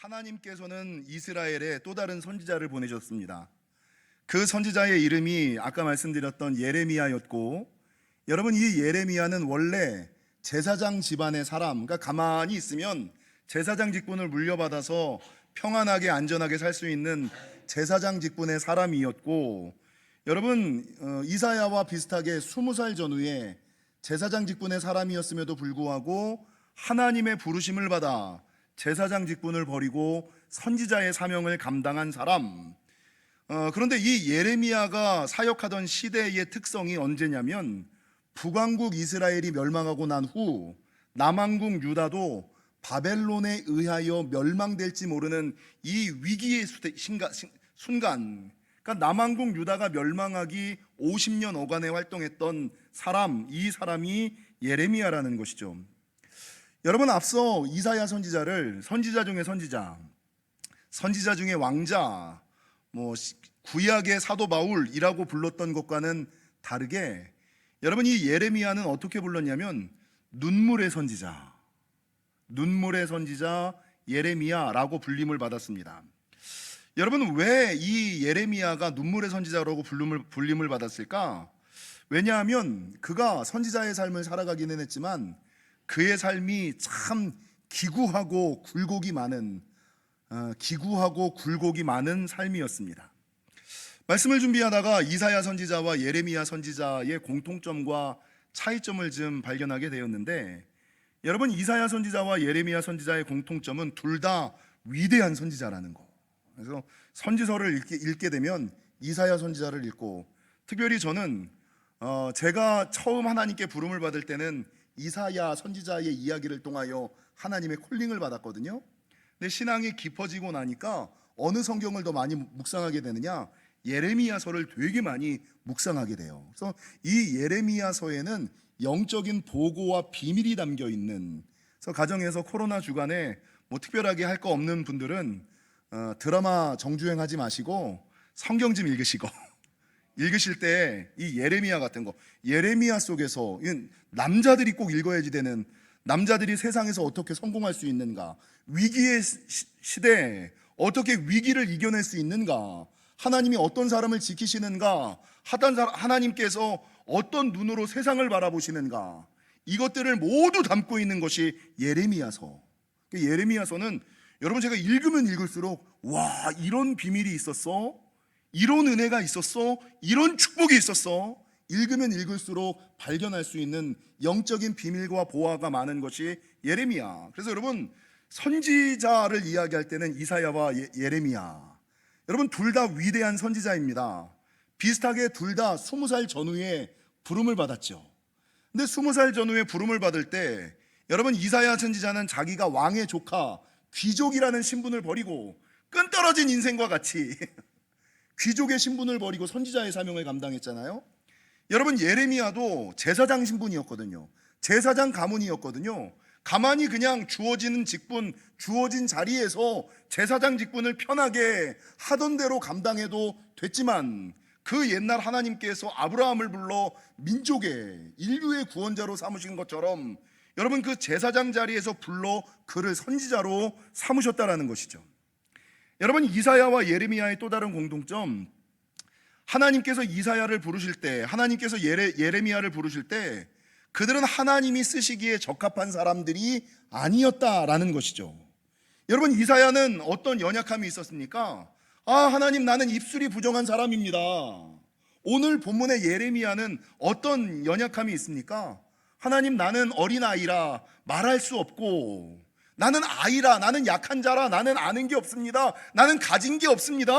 하나님께서는 이스라엘에 또 다른 선지자를 보내셨습니다. 그 선지자의 이름이 아까 말씀드렸던 예레미야였고, 여러분, 이 예레미야는 원래 제사장 집안의 사람, 그러니까 가만히 있으면 제사장 직분을 물려받아서 평안하게 안전하게 살 수 있는 제사장 직분의 사람이었고, 여러분, 이사야와 비슷하게 20살 전후에 제사장 직분의 사람이었음에도 불구하고 하나님의 부르심을 받아 제사장 직분을 버리고 선지자의 사명을 감당한 사람. 그런데 이 예레미야가 사역하던 시대의 특성이 언제냐면, 북왕국 이스라엘이 멸망하고 난 후 남왕국 유다도 바벨론에 의하여 멸망될지 모르는 이 위기의 순간, 그러니까 남왕국 유다가 멸망하기 50년 어간에 활동했던 사람, 이 사람이 예레미야라는 것이죠. 여러분, 앞서 이사야 선지자를 선지자 중에 선지자 중에 왕자, 구약의 사도 바울이라고 불렀던 것과는 다르게, 여러분, 이 예레미야는 어떻게 불렀냐면 눈물의 선지자 예레미야라고 불림을 받았습니다. 여러분, 왜 이 예레미야가 눈물의 선지자라고 불림을 받았을까? 왜냐하면 그가 선지자의 삶을 살아가기는 했지만 그의 삶이 참 기구하고 굴곡이 많은 삶이었습니다. 말씀을 준비하다가 이사야 선지자와 예레미야 선지자의 공통점과 차이점을 좀 발견하게 되었는데, 여러분, 이사야 선지자와 예레미야 선지자의 공통점은 둘 다 위대한 선지자라는 거. 그래서 선지서를 읽게 되면 이사야 선지자를 읽고, 특별히 저는 제가 처음 하나님께 부름을 받을 때는 이사야 선지자의 이야기를 통하여 하나님의 콜링을 받았거든요. 근데 신앙이 깊어지고 나니까 어느 성경을 더 많이 묵상하게 되느냐, 예레미야서를 되게 많이 묵상하게 돼요. 그래서 이 예레미야서에는 영적인 보고와 비밀이 담겨 있는, 그래서 가정에서 코로나 주간에 특별하게 할 거 없는 분들은 드라마 정주행하지 마시고 성경 좀 읽으실 때 이 예레미야 같은 거, 예레미야 속에서 남자들이 꼭 읽어야지 되는, 남자들이 세상에서 어떻게 성공할 수 있는가, 위기의 시대에 어떻게 위기를 이겨낼 수 있는가, 하나님이 어떤 사람을 지키시는가, 하나님께서 어떤 눈으로 세상을 바라보시는가, 이것들을 모두 담고 있는 것이 예레미야서. 예레미야서는 여러분, 제가 읽으면 읽을수록 와, 이런 비밀이 있었어, 이런 은혜가 있었어, 이런 축복이 있었어, 읽으면 읽을수록 발견할 수 있는 영적인 비밀과 보화가 많은 것이 예레미야. 그래서 여러분, 선지자를 이야기할 때는 이사야와 예레미야, 여러분, 둘 다 위대한 선지자입니다. 비슷하게 둘 다 20살 전후에 부름을 받았죠. 근데 20살 전후에 부름을 받을 때, 여러분, 이사야 선지자는 자기가 왕의 조카, 귀족이라는 신분을 버리고 끈떨어진 인생과 같이 귀족의 신분을 버리고 선지자의 사명을 감당했잖아요. 여러분, 예레미야도 제사장 신분이었거든요. 제사장 가문이었거든요. 가만히 그냥 주어지는 직분, 주어진 자리에서 제사장 직분을 편하게 하던 대로 감당해도 됐지만, 그 옛날 하나님께서 아브라함을 불러 민족의 인류의 구원자로 삼으신 것처럼 여러분, 그 제사장 자리에서 불러 그를 선지자로 삼으셨다라는 것이죠. 여러분, 이사야와 예레미야의 또 다른 공통점, 하나님께서 이사야를 부르실 때, 하나님께서 예레미야를 부르실 때 그들은 하나님이 쓰시기에 적합한 사람들이 아니었다라는 것이죠. 여러분, 이사야는 어떤 연약함이 있었습니까? 하나님, 나는 입술이 부정한 사람입니다. 오늘 본문의 예레미야는 어떤 연약함이 있습니까? 하나님, 나는 어린아이라 말할 수 없고, 나는 아이라, 나는 약한 자라, 나는 아는 게 없습니다. 나는 가진 게 없습니다.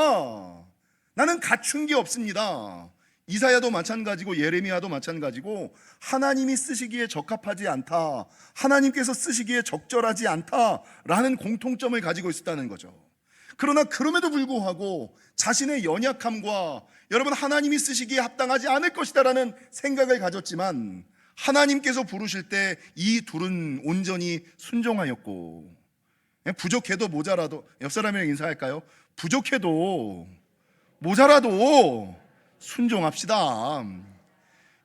나는 갖춘 게 없습니다. 이사야도 마찬가지고 예레미야도 마찬가지고 하나님이 쓰시기에 적합하지 않다, 하나님께서 쓰시기에 적절하지 않다라는 공통점을 가지고 있었다는 거죠. 그러나 그럼에도 불구하고 자신의 연약함과 여러분, 하나님이 쓰시기에 합당하지 않을 것이다라는 생각을 가졌지만, 하나님께서 부르실 때 이 둘은 온전히 순종하였고, 부족해도 모자라도, 옆 사람이랑 인사할까요? 부족해도 모자라도 순종합시다.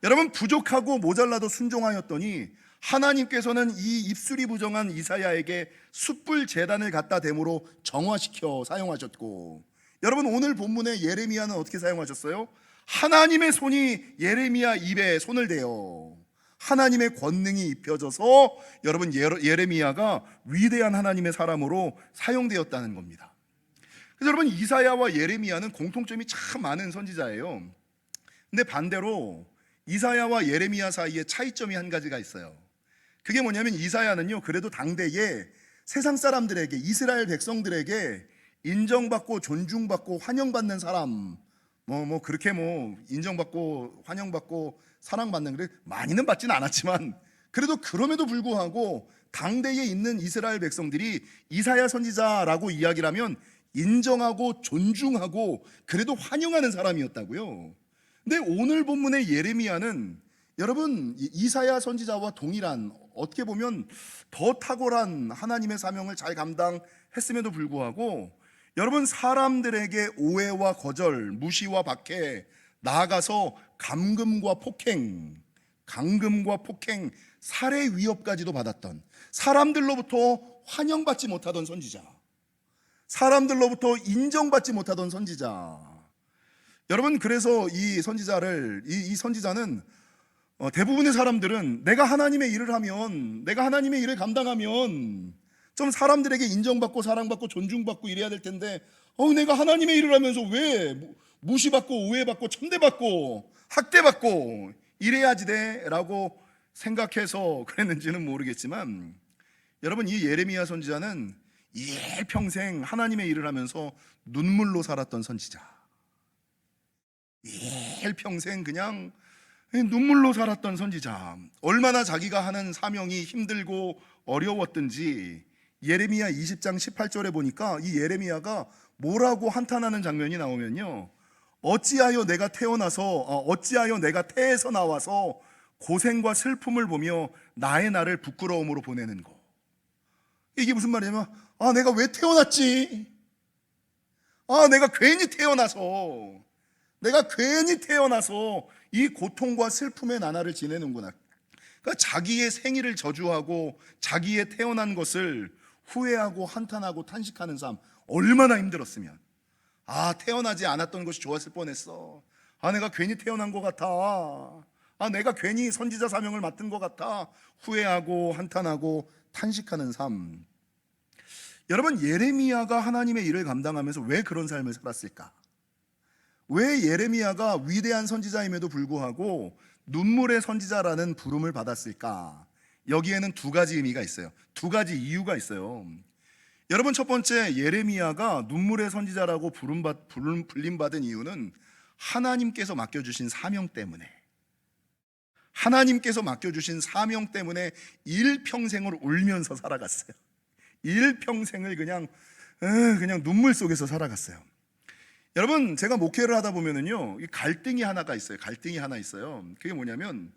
여러분, 부족하고 모자라도 순종하였더니 하나님께서는 이 입술이 부정한 이사야에게 숯불 제단을 갖다 댐으로 정화시켜 사용하셨고, 여러분 오늘 본문의 예레미야는 어떻게 사용하셨어요? 하나님의 손이 예레미야 입에 손을 대요 하나님의 권능이 입혀져서 여러분 예레미야가 위대한 하나님의 사람으로 사용되었다는 겁니다. 그래서 여러분 이사야와 예레미야는 공통점이 참 많은 선지자예요. 근데 반대로 이사야와 예레미야 사이에 차이점이 한 가지가 있어요. 그게 뭐냐면 이사야는요 그래도 당대에 세상 사람들에게, 이스라엘 백성들에게 인정받고 존중받고 환영받는 사람, 그렇게 인정받고 환영받고 사랑받는, 그래 많이는 받지는 않았지만 그래도 그럼에도 불구하고 당대에 있는 이스라엘 백성들이 이사야 선지자라고 이야기를 하면 인정하고 존중하고 그래도 환영하는 사람이었다고요. 근데 오늘 본문의 예레미야는 여러분 이사야 선지자와 동일한, 어떻게 보면 더 탁월한 하나님의 사명을 잘 감당했음에도 불구하고 여러분 사람들에게 오해와 거절, 무시와 박해, 나아가서 감금과 폭행, 살해 위협까지도 받았던, 사람들로부터 환영받지 못하던 선지자, 사람들로부터 인정받지 못하던 선지자. 여러분 그래서 이 선지자는 대부분의 사람들은 내가 하나님의 일을 하면, 내가 하나님의 일을 감당하면 좀 사람들에게 인정받고 사랑받고 존중받고 이래야 될 텐데 내가 하나님의 일을 하면서 왜 무시받고 오해받고 천대받고 학대받고 이래야지 돼라고 생각해서 그랬는지는 모르겠지만, 여러분 이 예레미야 선지자는 일평생 하나님의 일을 하면서 눈물로 살았던 선지자, 일평생 그냥 눈물로 살았던 선지자. 얼마나 자기가 하는 사명이 힘들고 어려웠든지 예레미야 20장 18절에 보니까 이 예레미야가 뭐라고 한탄하는 장면이 나오면요, 어찌하여 내가 태에서 나와서 고생과 슬픔을 보며 나의 날을 부끄러움으로 보내는 거. 이게 무슨 말이냐면 내가 왜 태어났지? 내가 괜히 태어나서 이 고통과 슬픔의 나날을 지내는구나. 그러니까 자기의 생일을 저주하고 자기의 태어난 것을 후회하고 한탄하고 탄식하는 삶, 얼마나 힘들었으면. 태어나지 않았던 것이 좋았을 뻔했어. 내가 괜히 태어난 것 같아. 내가 괜히 선지자 사명을 맡은 것 같아. 후회하고 한탄하고 탄식하는 삶. 여러분 예레미야가 하나님의 일을 감당하면서 왜 그런 삶을 살았을까? 왜 예레미야가 위대한 선지자임에도 불구하고 눈물의 선지자라는 부름을 받았을까? 여기에는 두 가지 의미가 있어요. 두 가지 이유가 있어요. 여러분 첫 번째, 예레미야가 눈물의 선지자라고 불림받은 이유는 하나님께서 맡겨주신 사명 때문에, 하나님께서 맡겨주신 사명 때문에 일평생을 울면서 살아갔어요. 일평생을 그냥 눈물 속에서 살아갔어요. 여러분 제가 목회를 하다 보면은요 갈등이 하나 있어요. 그게 뭐냐면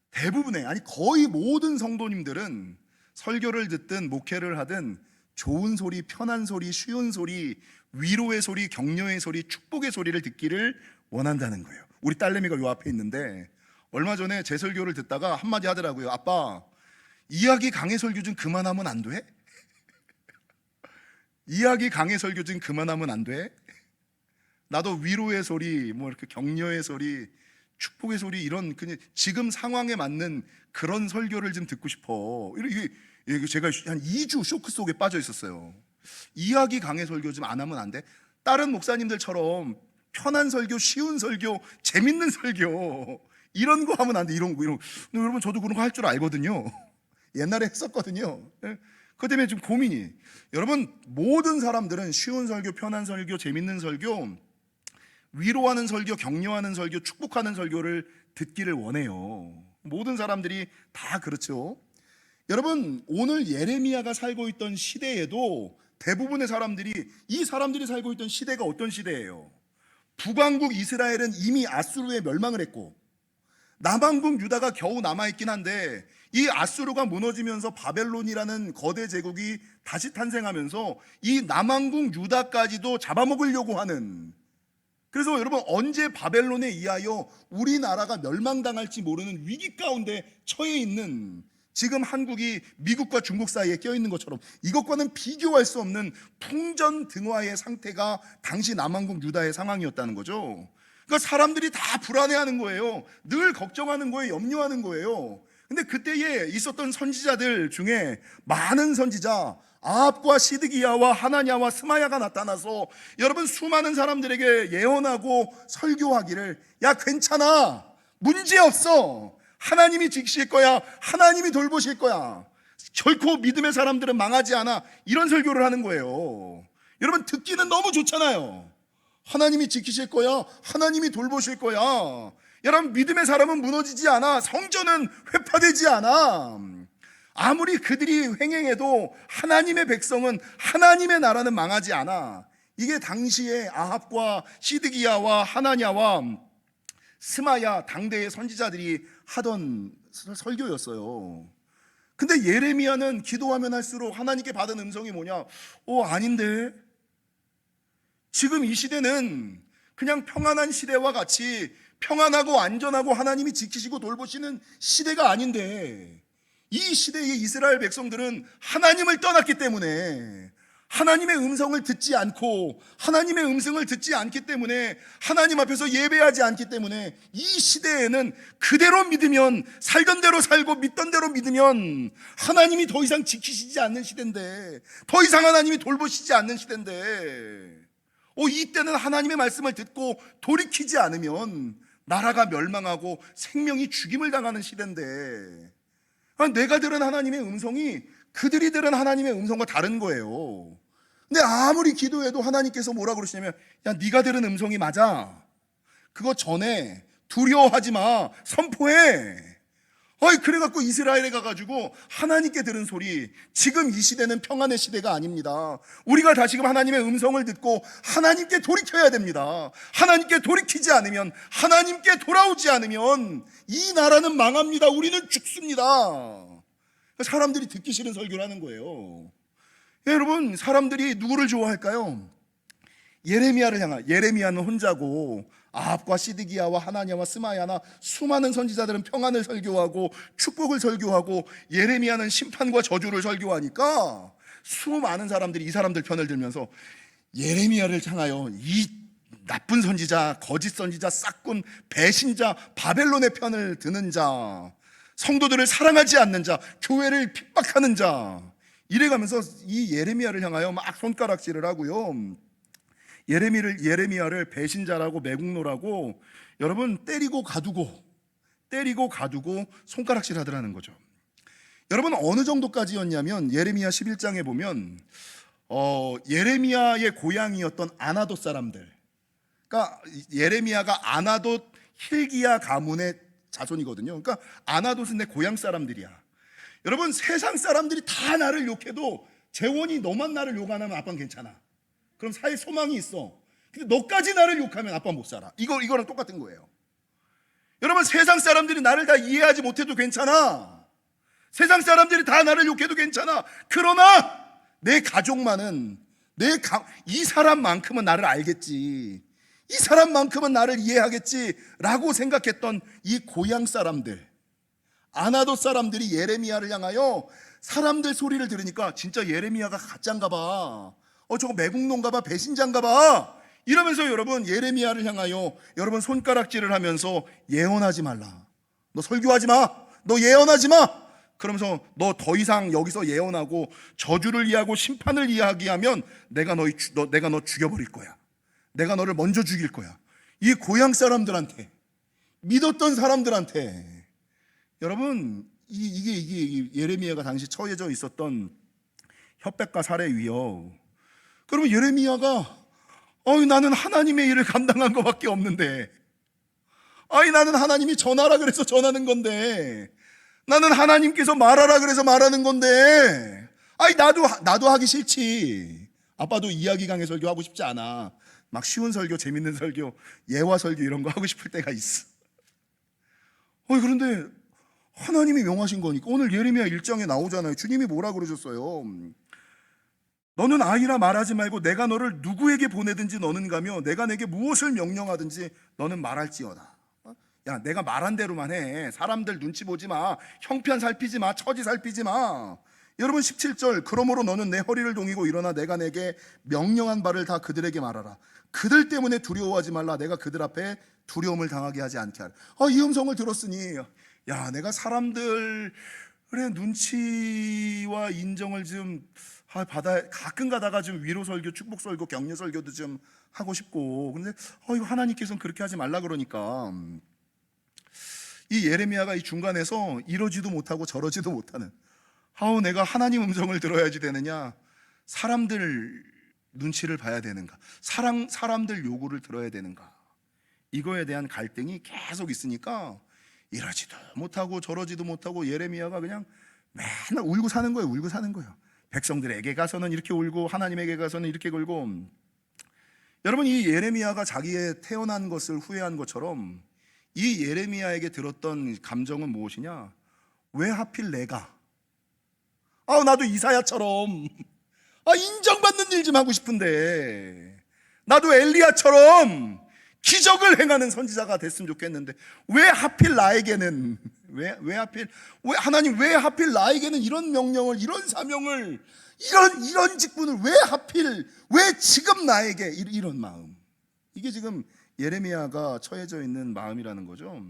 대부분의, 거의 모든 성도님들은 설교를 듣든 목회를 하든 좋은 소리, 편한 소리, 쉬운 소리, 위로의 소리, 격려의 소리, 축복의 소리를 듣기를 원한다는 거예요. 우리 딸내미가 요 앞에 있는데 얼마 전에 제 설교를 듣다가 한마디 하더라고요. 아빠, 이야기 강해 설교 좀 그만하면 안 돼? 이야기 강해 설교 좀 그만하면 안 돼? 나도 위로의 소리, 이렇게 격려의 소리, 축복의 소리, 이런 그냥 지금 상황에 맞는 그런 설교를 좀 듣고 싶어. 이게 제가 한 2주 쇼크 속에 빠져 있었어요. 이야기 강해 설교 좀 안 하면 안 돼? 다른 목사님들처럼 편한 설교, 쉬운 설교, 재밌는 설교 이런 거 하면 안 돼. 이런 거. 근데 여러분 저도 그런 거 할 줄 알거든요. 옛날에 했었거든요. 그것 때문에 좀 고민이. 여러분 모든 사람들은 쉬운 설교, 편한 설교, 재밌는 설교, 위로하는 설교, 격려하는 설교, 축복하는 설교를 듣기를 원해요. 모든 사람들이 다 그렇죠. 여러분 오늘 예레미야가 살고 있던 시대에도 대부분의 이 사람들이 살고 있던 시대가 어떤 시대예요? 북왕국 이스라엘은 이미 아수르에 멸망을 했고 남왕국 유다가 겨우 남아있긴 한데 이 아수르가 무너지면서 바벨론이라는 거대 제국이 다시 탄생하면서 이 남왕국 유다까지도 잡아먹으려고 하는, 그래서 여러분 언제 바벨론에 의하여 우리나라가 멸망당할지 모르는 위기 가운데 처해 있는 지금 한국이 미국과 중국 사이에 껴있는 것처럼 이것과는 비교할 수 없는 풍전등화의 상태가 당시 남한국 유다의 상황이었다는 거죠. 그러니까 사람들이 다 불안해하는 거예요. 늘 걱정하는 거예요. 염려하는 거예요. 근데 그때에 있었던 선지자들 중에 많은 선지자, 아합과 시드기야와 하나냐와 스마야가 나타나서 여러분 수많은 사람들에게 예언하고 설교하기를, 야 괜찮아, 문제없어, 하나님이 지키실 거야, 하나님이 돌보실 거야, 결코 믿음의 사람들은 망하지 않아, 이런 설교를 하는 거예요. 여러분 듣기는 너무 좋잖아요. 하나님이 지키실 거야, 하나님이 돌보실 거야. 여러분 믿음의 사람은 무너지지 않아, 성전은 회파되지 않아. 아무리 그들이 횡행해도 하나님의 백성은, 하나님의 나라는 망하지 않아. 이게 당시에 아합과 시드기야와 하나냐와 스마야 당대의 선지자들이 하던 설교였어요. 근데 예레미야는 기도하면 할수록 하나님께 받은 음성이 뭐냐? 아닌데, 지금 이 시대는 그냥 평안한 시대와 같이 평안하고 안전하고 하나님이 지키시고 돌보시는 시대가 아닌데, 이 시대의 이스라엘 백성들은 하나님을 떠났기 때문에, 하나님의 음성을 듣지 않고 하나님의 음성을 듣지 않기 때문에, 하나님 앞에서 예배하지 않기 때문에, 이 시대에는 그대로 믿으면, 살던 대로 살고 믿던 대로 믿으면 하나님이 더 이상 지키시지 않는 시대인데, 더 이상 하나님이 돌보시지 않는 시대인데, 이때는 하나님의 말씀을 듣고 돌이키지 않으면 나라가 멸망하고 생명이 죽임을 당하는 시대인데, 내가 들은 하나님의 음성이 그들이 들은 하나님의 음성과 다른 거예요. 근데 아무리 기도해도 하나님께서 뭐라 그러시냐면, 야 네가 들은 음성이 맞아, 그거 전해, 두려워하지 마, 선포해. 그래갖고 이스라엘에 가가지고 하나님께 들은 소리, 지금 이 시대는 평안의 시대가 아닙니다. 우리가 다시금 하나님의 음성을 듣고 하나님께 돌이켜야 됩니다. 하나님께 돌이키지 않으면, 하나님께 돌아오지 않으면 이 나라는 망합니다. 우리는 죽습니다. 사람들이 듣기 싫은 설교를 하는 거예요. 여러분 사람들이 누구를 좋아할까요? 예레미야를 향한, 예레미야는 혼자고 아합과 시드기야와 하나냐와 스마야나 수많은 선지자들은 평안을 설교하고 축복을 설교하고, 예레미야는 심판과 저주를 설교하니까 수많은 사람들이 이 사람들 편을 들면서 예레미야를 향하여, 이 나쁜 선지자, 거짓 선지자, 싹군, 배신자, 바벨론의 편을 드는 자, 성도들을 사랑하지 않는 자, 교회를 핍박하는 자, 이래가면서 이 예레미야를 향하여 막 손가락질을 하고요, 예레미야를 배신자라고 매국노라고 여러분 때리고 가두고 손가락질 하더라는 거죠. 여러분 어느 정도까지였냐면, 예레미야 11장에 보면 예레미야의 고향이었던 아나돗 사람들, 그러니까 예레미야가 아나돗 힐기야 가문의 자손이거든요. 그러니까 아나돗은 내 고향 사람들이야. 여러분 세상 사람들이 다 나를 욕해도, 재원이 너만 나를 욕 안 하면 아빠는 괜찮아, 그럼 살 소망이 있어. 근데 너까지 나를 욕하면 아빠 못 살아. 이거랑 똑같은 거예요. 여러분 세상 사람들이 나를 다 이해하지 못해도 괜찮아. 세상 사람들이 다 나를 욕해도 괜찮아. 그러나 내 가족만은, 이 사람만큼은 나를 알겠지, 이 사람만큼은 나를 이해하겠지 라고 생각했던 이 고향 사람들, 아나돗 사람들이 예레미야를 향하여 사람들 소리를 들으니까, 진짜 예레미야가 가짜인가 봐, 저거 매국노인가 봐, 배신자인가 봐, 이러면서 여러분 예레미야를 향하여 여러분 손가락질을 하면서, 예언하지 말라, 너 설교하지 마, 너 예언하지 마, 그러면서 너 더 이상 여기서 예언하고 저주를 이해하고 심판을 이야기하면 내가 너 죽여버릴 거야, 내가 너를 먼저 죽일 거야. 이 고향 사람들한테, 믿었던 사람들한테, 여러분 이게 예레미야가 당시 처해져 있었던 협박과 살해 위협. 그러면 예레미야가 나는 하나님의 일을 감당한 것밖에 없는데, 나는 하나님이 전하라 그래서 전하는 건데, 나는 하나님께서 말하라 그래서 말하는 건데, 나도 하기 싫지. 아빠도 이야기 강의 설교 하고 싶지 않아. 막 쉬운 설교, 재밌는 설교, 예화 설교 이런 거 하고 싶을 때가 있어. 그런데 하나님이 명하신 거니까, 오늘 예레미야 1장에 나오잖아요. 주님이 뭐라 그러셨어요? 너는 아이라 말하지 말고 내가 너를 누구에게 보내든지 너는 가며 내가 내게 무엇을 명령하든지 너는 말할지어다. 야, 내가 말한 대로만 해. 사람들 눈치 보지 마. 형편 살피지 마. 처지 살피지 마. 여러분 17절, 그러므로 너는 내 허리를 동이고 일어나 내가 내게 명령한 바를 다 그들에게 말하라. 그들 때문에 두려워하지 말라. 내가 그들 앞에 두려움을 당하게 하지 않게 하라. 이 음성을 들었으니, 야, 내가 사람들의 눈치와 인정을 좀 받아, 가끔 가다가 좀 위로 설교, 축복 설교, 격려 설교도 좀 하고 싶고, 근데 이거 하나님께서는 그렇게 하지 말라 그러니까, 이 예레미야가 이 중간에서 이러지도 못하고 저러지도 못하는, 내가 하나님 음성을 들어야지 되느냐, 사람들 눈치를 봐야 되는가, 사람들 요구를 들어야 되는가, 이거에 대한 갈등이 계속 있으니까 이러지도 못하고 저러지도 못하고 예레미야가 그냥 맨날 울고 사는 거예요. 울고 사는 거예요. 백성들에게 가서는 이렇게 울고 하나님에게 가서는 이렇게 울고. 여러분, 이 예레미야가 자기의 태어난 것을 후회한 것처럼 이 예레미야에게 들었던 감정은 무엇이냐? 왜 하필 내가? 나도 이사야처럼 인정받는 일 좀 하고 싶은데, 나도 엘리야처럼 기적을 행하는 선지자가 됐으면 좋겠는데, 왜 하필 나에게는, 왜 하필, 하나님 왜 하필 나에게는 이런 명령을, 이런 사명을, 이런 직분을 왜 하필, 왜 지금 나에게, 이런 마음. 이게 지금 예레미야가 처해져 있는 마음이라는 거죠.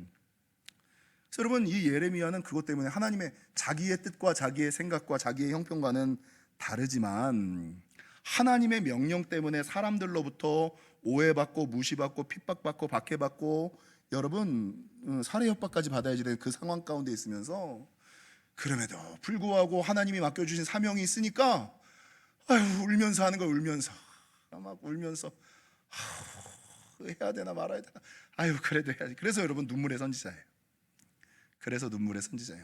그래서 여러분, 이 예레미야는 그것 때문에 하나님의 자기의 뜻과 자기의 생각과 자기의 형편과는 다르지만, 하나님의 명령 때문에 사람들로부터 오해받고 무시받고 핍박받고 박해받고, 여러분 살해 협박까지 받아야 되는 그 상황 가운데 있으면서, 그럼에도 불구하고 하나님이 맡겨주신 사명이 있으니까 울면서 하는 거예요. 울면서 막 울면서 해야 되나 말아야 되나, 그래도 해야지. 그래서 여러분 눈물의 선지자예요. 그래서 눈물의 선지자예요.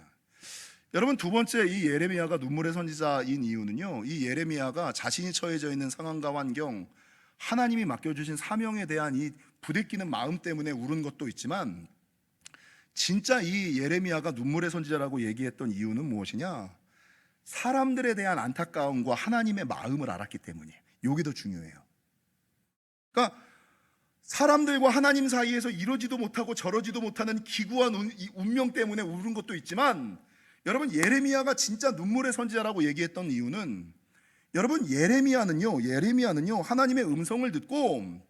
여러분, 두 번째, 이 예레미야가 눈물의 선지자인 이유는요, 이 예레미야가 자신이 처해져 있는 상황과 환경, 하나님이 맡겨주신 사명에 대한 이 부대끼는 마음 때문에 울은 것도 있지만, 진짜 이 예레미야가 눈물의 선지자라고 얘기했던 이유는 무엇이냐? 사람들에 대한 안타까움과 하나님의 마음을 알았기 때문이에요. 이게 더 중요해요. 그러니까 사람들과 하나님 사이에서 이러지도 못하고 저러지도 못하는 기구한 운명 때문에 울은 것도 있지만, 여러분, 예레미야가 진짜 눈물의 선지자라고 얘기했던 이유는, 여러분, 예레미야는요 하나님의 음성을 듣고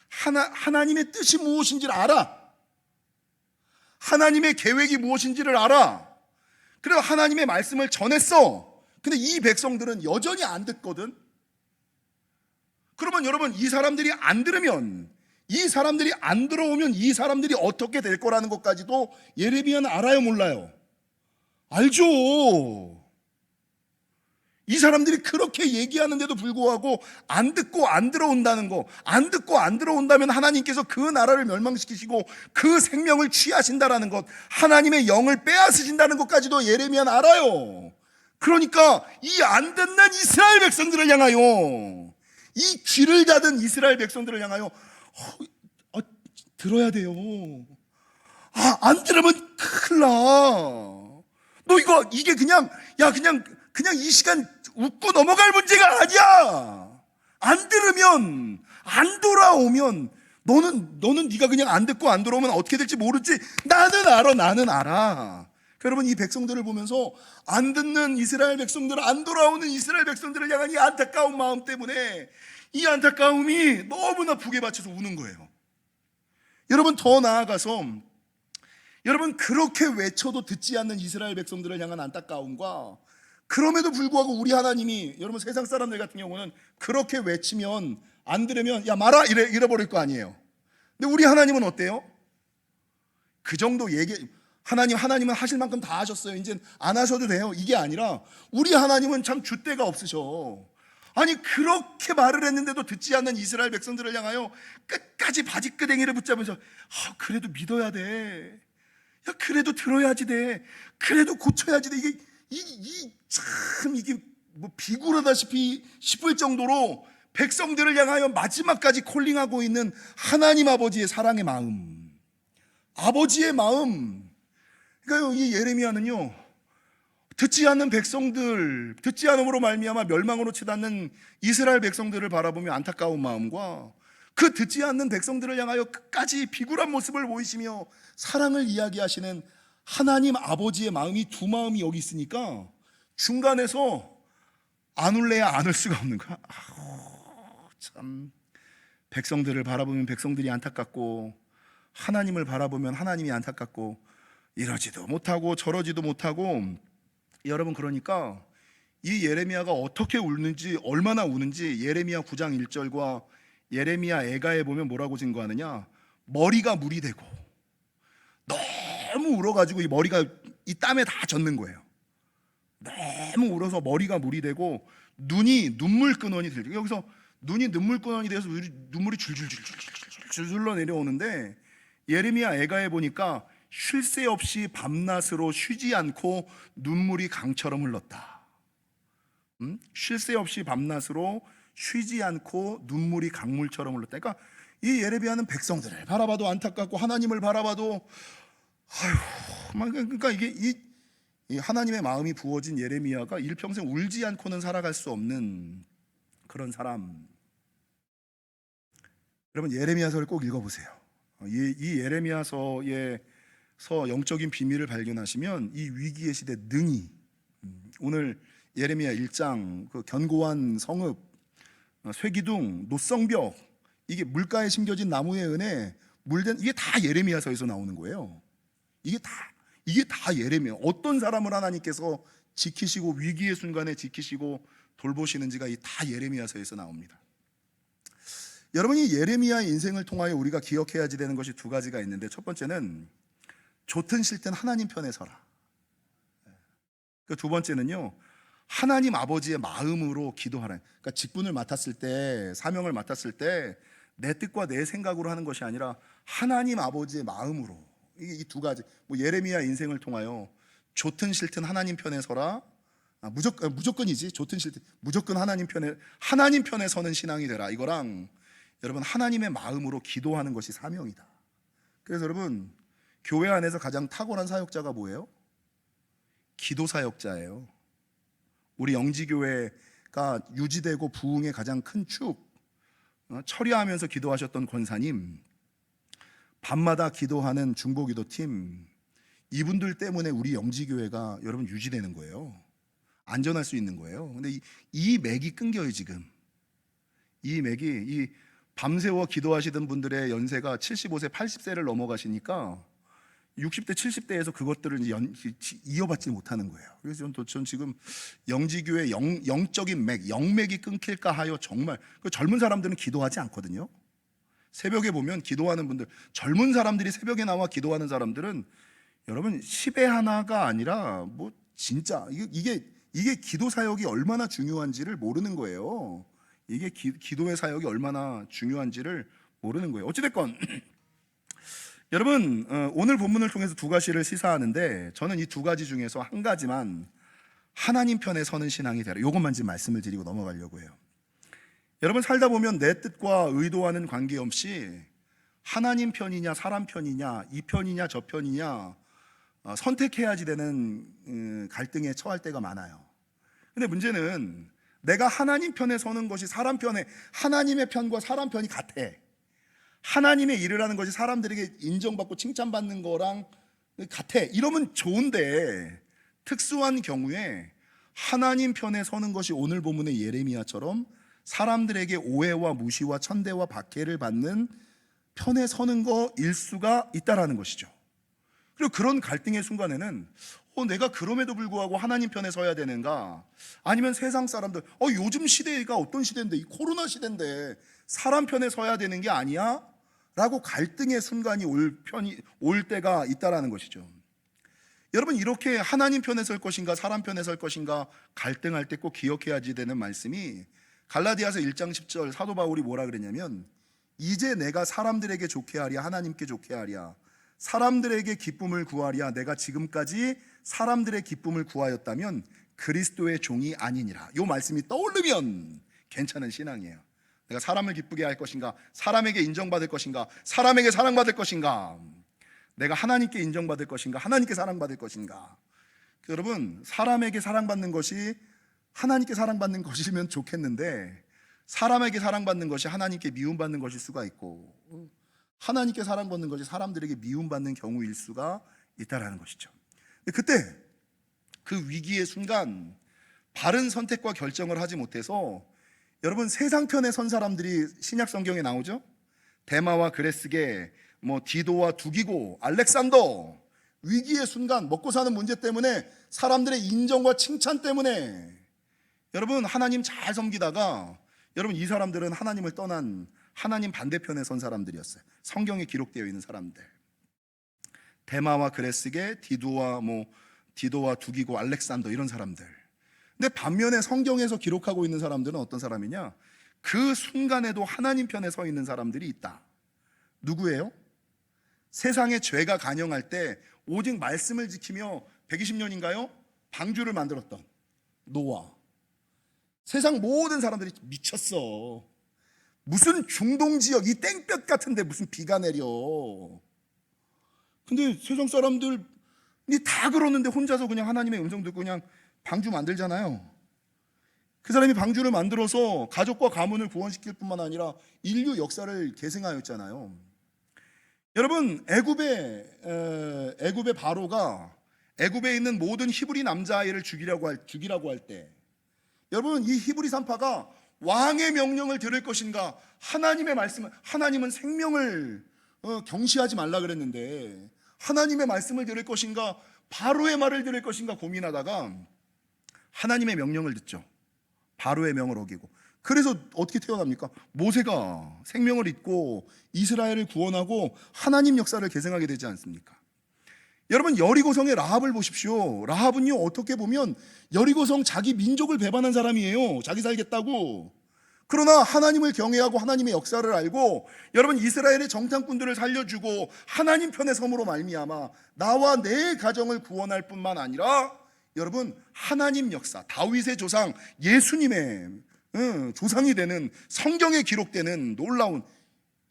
하나님의 뜻이 무엇인지를 알아. 하나님의 계획이 무엇인지를 알아. 그래서 하나님의 말씀을 전했어. 근데 이 백성들은 여전히 안 듣거든. 그러면 여러분, 이 사람들이 안 들으면, 이 사람들이 안 들어오면 이 사람들이 어떻게 될 거라는 것까지도 예레미야는 알아요, 몰라요? 알죠. 이 사람들이 그렇게 얘기하는데도 불구하고 안 듣고 안 들어온다는 거, 안 듣고 안 들어온다면 하나님께서 그 나라를 멸망시키시고 그 생명을 취하신다라는 것, 하나님의 영을 빼앗으신다는 것까지도 예레미야는 알아요. 그러니까 이 안 듣는 이스라엘 백성들을 향하여, 이 귀를 닫은 이스라엘 백성들을 향하여 들어야 돼요. 안 들으면 큰일 나. 너 이게 그냥 이 시간 웃고 넘어갈 문제가 아니야. 안 들으면, 안 돌아오면, 너는 네가 그냥 안 듣고 안 돌아오면 어떻게 될지 모르지. 나는 알아. 여러분, 이 백성들을 보면서 안 듣는 이스라엘 백성들, 안 돌아오는 이스라엘 백성들을 향한 이 안타까운 마음 때문에, 이 안타까움이 너무나 북에 받쳐서 우는 거예요. 여러분, 더 나아가서, 여러분, 그렇게 외쳐도 듣지 않는 이스라엘 백성들을 향한 안타까움과, 그럼에도 불구하고 우리 하나님이, 여러분, 세상 사람들 같은 경우는 그렇게 외치면, 안 들으면 야 말아 이래버릴 거 아니에요. 근데 우리 하나님은 어때요? 그 정도 하나님은 하실 만큼 다 하셨어요. 이제 안 하셔도 돼요. 이게 아니라 우리 하나님은 참 줏대가 없으셔. 아니, 그렇게 말을 했는데도 듣지 않는 이스라엘 백성들을 향하여 끝까지 바지끄댕이를 붙잡으면서 그래도 믿어야 돼. 야, 그래도 들어야지 돼. 그래도 고쳐야지 돼. 이게 뭐 비굴하다시피 싶을 정도로 백성들을 향하여 마지막까지 콜링하고 있는 하나님 아버지의 사랑의 마음, 아버지의 마음. 그러니까요, 이 예레미야는요, 듣지 않는 백성들, 듣지 않음으로 말미암아 멸망으로 치닫는 이스라엘 백성들을 바라보며 안타까운 마음과, 그 듣지 않는 백성들을 향하여 끝까지 비굴한 모습을 보이시며 사랑을 이야기하시는 하나님 아버지의 마음이 두 마음이 여기 있으니까 중간에서 안 울래야 안 울 수가 없는 거야. 참, 백성들을 바라보면 백성들이 안타깝고 하나님을 바라보면 하나님이 안타깝고 이러지도 못하고 저러지도 못하고. 여러분, 그러니까 이 예레미야가 어떻게 울는지, 얼마나 우는지 예레미야 9장 1절과 예레미야 애가에 보면 뭐라고 증거하느냐, 머리가 물이 되고 너무 울어가지고 이 머리가 이 땀에 다 젖는 거예요. 너무 울어서 머리가 물이 되고 눈이 눈물 근원이 들죠. 여기서 눈이 눈물 근원이 돼서 눈물이 줄줄줄줄줄줄줄로 내려오는데, 예레미야 애가에 보니까 쉴 새 없이 밤낮으로 쉬지 않고 눈물이 강처럼 흘렀다. 쉴 새 없이 밤낮으로 쉬지 않고 눈물이 강물처럼 흘렀다. 그러니까 이 예레미야는 백성들을 바라봐도 안타깝고 하나님을 바라봐도 그러니까 이게 이 하나님의 마음이 부어진 예레미야가 일평생 울지 않고는 살아갈 수 없는 그런 사람. 여러분, 예레미야서를 꼭 읽어보세요. 이 예레미야서의 영적인 비밀을 발견하시면 이 위기의 시대 능히, 오늘 예레미야 1장 그 견고한 성읍, 쇠기둥, 노성벽, 이게 물가에 심겨진 나무의 은혜, 물된, 이게 다 예레미야서에서 나오는 거예요. 이게 다 예레미야. 어떤 사람을 하나님께서 지키시고 위기의 순간에 지키시고 돌보시는지가 다 예레미야서에서 나옵니다. 여러분이 예레미야의 인생을 통하여 우리가 기억해야지 되는 것이 두 가지가 있는데, 첫 번째는 좋든 싫든 하나님 편에 서라. 그 두 번째는요, 하나님 아버지의 마음으로 기도하라. 그러니까 직분을 맡았을 때, 사명을 맡았을 때 내 뜻과 내 생각으로 하는 것이 아니라 하나님 아버지의 마음으로. 이게 이 두 가지. 예레미야 인생을 통하여 좋든 싫든 하나님 편에 서라. 무조건이지. 좋든 싫든 무조건 하나님 편에 서는 신앙이 되라. 이거랑 여러분, 하나님의 마음으로 기도하는 것이 사명이다. 그래서 여러분, 교회 안에서 가장 탁월한 사역자가 뭐예요? 기도 사역자예요. 우리 영지교회가 유지되고 부흥의 가장 큰 축, 처리하면서 기도하셨던 권사님, 밤마다 기도하는 중보기도팀, 이분들 때문에 우리 영지교회가 여러분 유지되는 거예요. 안전할 수 있는 거예요. 근데 이 맥이 끊겨요. 지금 이 맥이 밤새워 기도하시던 분들의 연세가 75세, 80세를 넘어가시니까 60대, 70대에서 그것들을 이어받지 못하는 거예요. 그래서 전 지금 영지교회 영적인 맥, 영맥이 끊길까 하여 정말 젊은 사람들은 기도하지 않거든요. 새벽에 보면 기도하는 분들, 젊은 사람들이 새벽에 나와 기도하는 사람들은 여러분 10의 하나가 아니라 진짜 이게 기도 사역이 얼마나 중요한지를 모르는 거예요. 이게 기도의 사역이 얼마나 중요한지를 모르는 거예요. 어찌됐건 여러분, 오늘 본문을 통해서 두 가지를 시사하는데, 저는 이 두 가지 중에서 한 가지만 하나님 편에 서는 신앙이 되라, 이것만 지금 말씀을 드리고 넘어가려고 해요. 여러분, 살다 보면 내 뜻과 의도와는 관계없이 하나님 편이냐 사람 편이냐, 이 편이냐 저 편이냐 선택해야지 되는 갈등에 처할 때가 많아요. 근데 문제는 내가 하나님 편에 서는 것이 사람 편에, 하나님의 편과 사람 편이 같아. 하나님의 일을 하는 것이 사람들에게 인정받고 칭찬받는 거랑 같아. 이러면 좋은데, 특수한 경우에 하나님 편에 서는 것이 오늘 본문의 예레미야처럼 사람들에게 오해와 무시와 천대와 박해를 받는 편에 서는 거일 수가 있다라는 것이죠. 그리고 그런 갈등의 순간에는 내가 그럼에도 불구하고 하나님 편에 서야 되는가, 아니면 세상 사람들 요즘 시대가 어떤 시대인데, 이 코로나 시대인데 사람 편에 서야 되는 게 아니야? 라고 갈등의 순간이 올 때가 있다라는 것이죠. 여러분, 이렇게 하나님 편에 설 것인가 사람 편에 설 것인가 갈등할 때 꼭 기억해야지 되는 말씀이 갈라디아서 1장 10절, 사도 바울이 뭐라 그랬냐면, 이제 내가 사람들에게 좋게 하랴 하나님께 좋게 하랴, 사람들에게 기쁨을 구하랴 내가 지금까지 사람들의 기쁨을 구하였다면 그리스도의 종이 아니니라. 이 말씀이 떠오르면 괜찮은 신앙이에요. 내가 사람을 기쁘게 할 것인가, 사람에게 인정받을 것인가, 사람에게 사랑받을 것인가, 내가 하나님께 인정받을 것인가, 하나님께 사랑받을 것인가. 여러분, 사람에게 사랑받는 것이 하나님께 사랑받는 것이면 좋겠는데, 사람에게 사랑받는 것이 하나님께 미움받는 것일 수가 있고, 하나님께 사랑받는 것이 사람들에게 미움받는 경우일 수가 있다라는 것이죠. 그때 그 위기의 순간 바른 선택과 결정을 하지 못해서, 여러분 세상 편에 선 사람들이 신약 성경에 나오죠. 데마와 그레스게, 디도와 두기고, 알렉산더. 위기의 순간, 먹고 사는 문제 때문에, 사람들의 인정과 칭찬 때문에 여러분 하나님 잘 섬기다가, 여러분 이 사람들은 하나님을 떠난 하나님 반대편에 선 사람들이었어요. 성경에 기록되어 있는 사람들. 데마와 그레스게, 디도와 두기고, 알렉산더, 이런 사람들. 근데 반면에 성경에서 기록하고 있는 사람들은 어떤 사람이냐? 그 순간에도 하나님 편에 서 있는 사람들이 있다. 누구예요? 세상에 죄가 간영할 때 오직 말씀을 지키며 120년인가요? 방주를 만들었던 노아. 세상 모든 사람들이 미쳤어. 무슨 중동 지역, 이 땡볕 같은데 무슨 비가 내려. 근데 세상 사람들이 다 그러는데 혼자서 그냥 하나님의 음성 듣고 그냥 방주 만들잖아요. 그 사람이 방주를 만들어서 가족과 가문을 구원시킬 뿐만 아니라 인류 역사를 계승하였잖아요. 여러분 애굽의 바로가 애굽에 있는 모든 히브리 남자아이를 죽이라고 할 때, 여러분 이 히브리 산파가 왕의 명령을 들을 것인가, 하나님의 말씀을, 하나님은 생명을 경시하지 말라 그랬는데 하나님의 말씀을 들을 것인가, 바로의 말을 들을 것인가 고민하다가 하나님의 명령을 듣죠. 바로의 명을 어기고. 그래서 어떻게 태어납니까? 모세가 생명을 잇고 이스라엘을 구원하고 하나님 역사를 계승하게 되지 않습니까? 여러분 여리고성의 라합을 보십시오. 라합은요, 어떻게 보면 여리고성 자기 민족을 배반한 사람이에요. 자기 살겠다고. 그러나 하나님을 경외하고 하나님의 역사를 알고, 여러분 이스라엘의 정탐꾼들을 살려주고 하나님 편에 섬으로 말미암아 나와 내 가정을 구원할 뿐만 아니라, 여러분 하나님 역사, 다윗의 조상 예수님의 조상이 되는, 성경에 기록되는 놀라운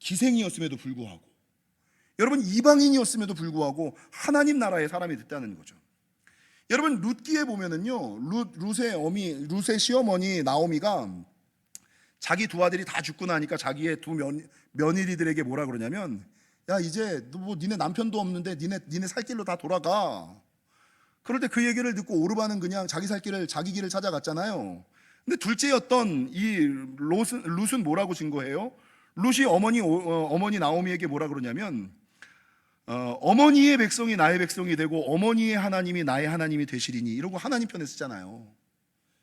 기생이었음에도 불구하고, 여러분 이방인이었음에도 불구하고 하나님 나라의 사람이 됐다는 거죠. 여러분 룻기에 보면은요, 룻의 시어머니 나오미가 자기 두 아들이 다 죽고 나니까 자기의 두 며느리들에게 뭐라 그러냐면, 야 이제 니네 남편도 없는데 니네 살 길로 다 돌아가. 그럴 때 그 얘기를 듣고 오르반은 그냥 자기 길을 찾아갔잖아요. 근데 둘째였던 이 룻은 뭐라고 증거해요? 룻이 어머니 나오미에게 뭐라 그러냐면, 어머니의 백성이 나의 백성이 되고 어머니의 하나님이 나의 하나님이 되시리니, 이러고 하나님 편에 쓰잖아요.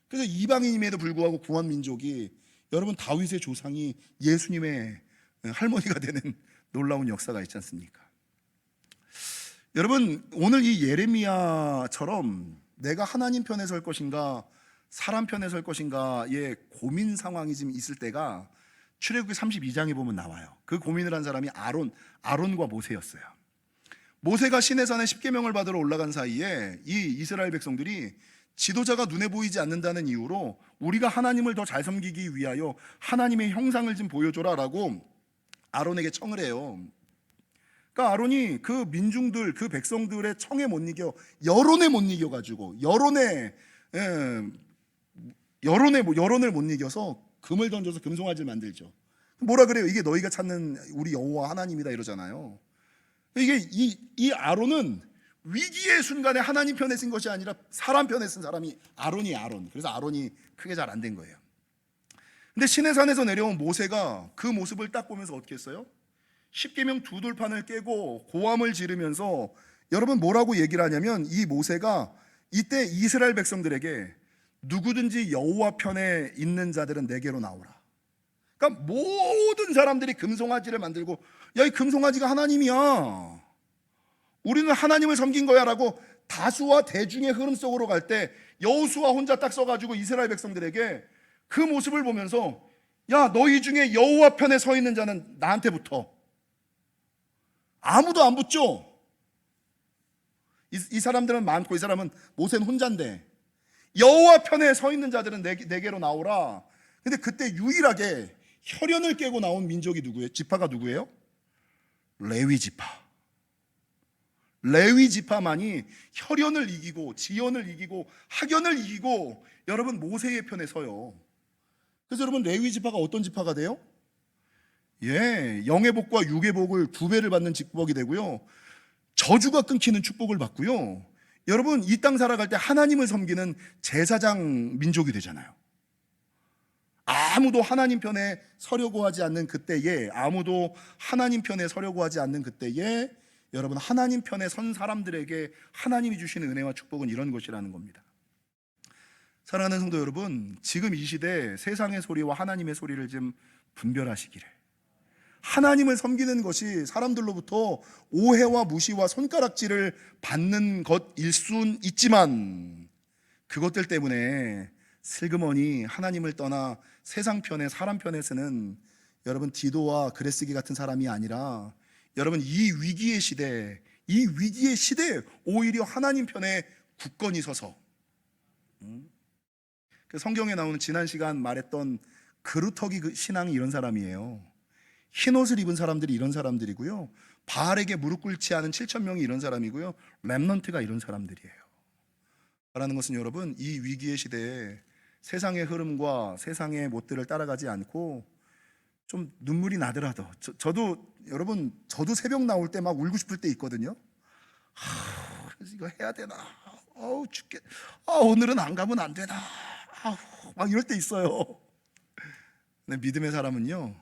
그래서 이방인임에도 불구하고 구원 민족이, 여러분 다윗의 조상이 예수님의 할머니가 되는 놀라운 역사가 있지 않습니까? 여러분 오늘 이 예레미야처럼 내가 하나님 편에 설 것인가 사람 편에 설 것인가의 고민 상황이 좀 있을 때가 출애굽기 32장에 보면 나와요. 그 고민을 한 사람이 아론과 모세였어요. 모세가 시내산에 십계명을 받으러 올라간 사이에 이 이스라엘 백성들이 지도자가 눈에 보이지 않는다는 이유로 우리가 하나님을 더 잘 섬기기 위하여 하나님의 형상을 좀 보여줘라라고 아론에게 청을 해요. 그러니까 아론이 그 민중들, 그 백성들의 청에 못 이겨, 여론에 못 이겨가지고 여론을 못 이겨서 금을 던져서 금송아지를 만들죠. 뭐라 그래요? 이게 너희가 찾는 우리 여호와 하나님이다 이러잖아요. 이게 이 아론은 위기의 순간에 하나님 편에 쓴 것이 아니라 사람 편에 쓴 사람이 아론. 그래서 아론이 크게 잘 안 된 거예요. 근데 시내산에서 내려온 모세가 그 모습을 딱 보면서 어떻게 했어요? 십계명 두 돌판을 깨고 고함을 지르면서, 여러분 뭐라고 얘기를 하냐면, 이 모세가 이때 이스라엘 백성들에게 누구든지 여호와 편에 있는 자들은 내게로 나오라. 그러니까 모든 사람들이 금송아지를 만들고, 야 이 금송아지가 하나님이야, 우리는 하나님을 섬긴 거야 라고 다수와 대중의 흐름 속으로 갈 때, 여호수아 혼자 딱 서가지고 이스라엘 백성들에게 그 모습을 보면서, 야 너희 중에 여호와 편에 서 있는 자는 나한테 붙어. 아무도 안 붙죠. 이 사람들은 많고 이 사람은, 모세는 혼자인데, 여호와 편에 서 있는 자들은 내게로 나오라. 근데 그때 유일하게 혈연을 깨고 나온 민족이 누구예요? 지파가 누구예요? 레위 지파. 레위 지파만이 혈연을 이기고 지연을 이기고 학연을 이기고, 여러분 모세의 편에 서요. 그래서 여러분 레위 지파가 어떤 지파가 돼요? 영의 복과 육의 복을 두 배를 받는 축복이 되고요. 저주가 끊기는 축복을 받고요. 여러분 이 땅 살아갈 때 하나님을 섬기는 제사장 민족이 되잖아요. 아무도 하나님 편에 서려고 하지 않는 그때에, 여러분 하나님 편에 선 사람들에게 하나님이 주시는 은혜와 축복은 이런 것이라는 겁니다. 사랑하는 성도 여러분, 지금 이 시대 세상의 소리와 하나님의 소리를 좀 분별하시기를. 하나님을 섬기는 것이 사람들로부터 오해와 무시와 손가락질을 받는 것일 순 있지만, 그것들 때문에 슬그머니 하나님을 떠나 세상 편에, 사람 편에 서는 여러분 디도와 그레스기 같은 사람이 아니라, 여러분 이 위기의 시대에 오히려 하나님 편에 굳건히 서서, 그 성경에 나오는 지난 시간 말했던 그루터기 신앙이 이런 사람이에요. 흰 옷을 입은 사람들이 이런 사람들이고요, 바알에게 무릎 꿇지 않은 7천 명이 이런 사람이고요, 렘넌트가 이런 사람들이에요. 라는 것은 여러분 이 위기의 시대에 세상의 흐름과 세상의 못들을 따라가지 않고, 좀 눈물이 나더라도 저도 새벽 나올 때 막 울고 싶을 때 있거든요. 이거 해야 되나? 죽겠. 오늘은 안 가면 안 되나? 막 이럴 때 있어요. 근데 믿음의 사람은요,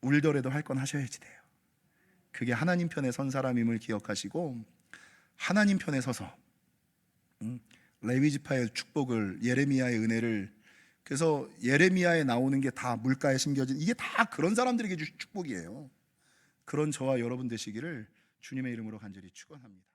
울더라도 할 건 하셔야지 돼요. 그게 하나님 편에 선 사람임을 기억하시고, 하나님 편에 서서 레위 지파의 축복을, 예레미야의 은혜를, 그래서 예레미야에 나오는 게 다 물가에 심겨진, 이게 다 그런 사람들에게 주신 축복이에요. 그런 저와 여러분 되시기를 주님의 이름으로 간절히 축원합니다.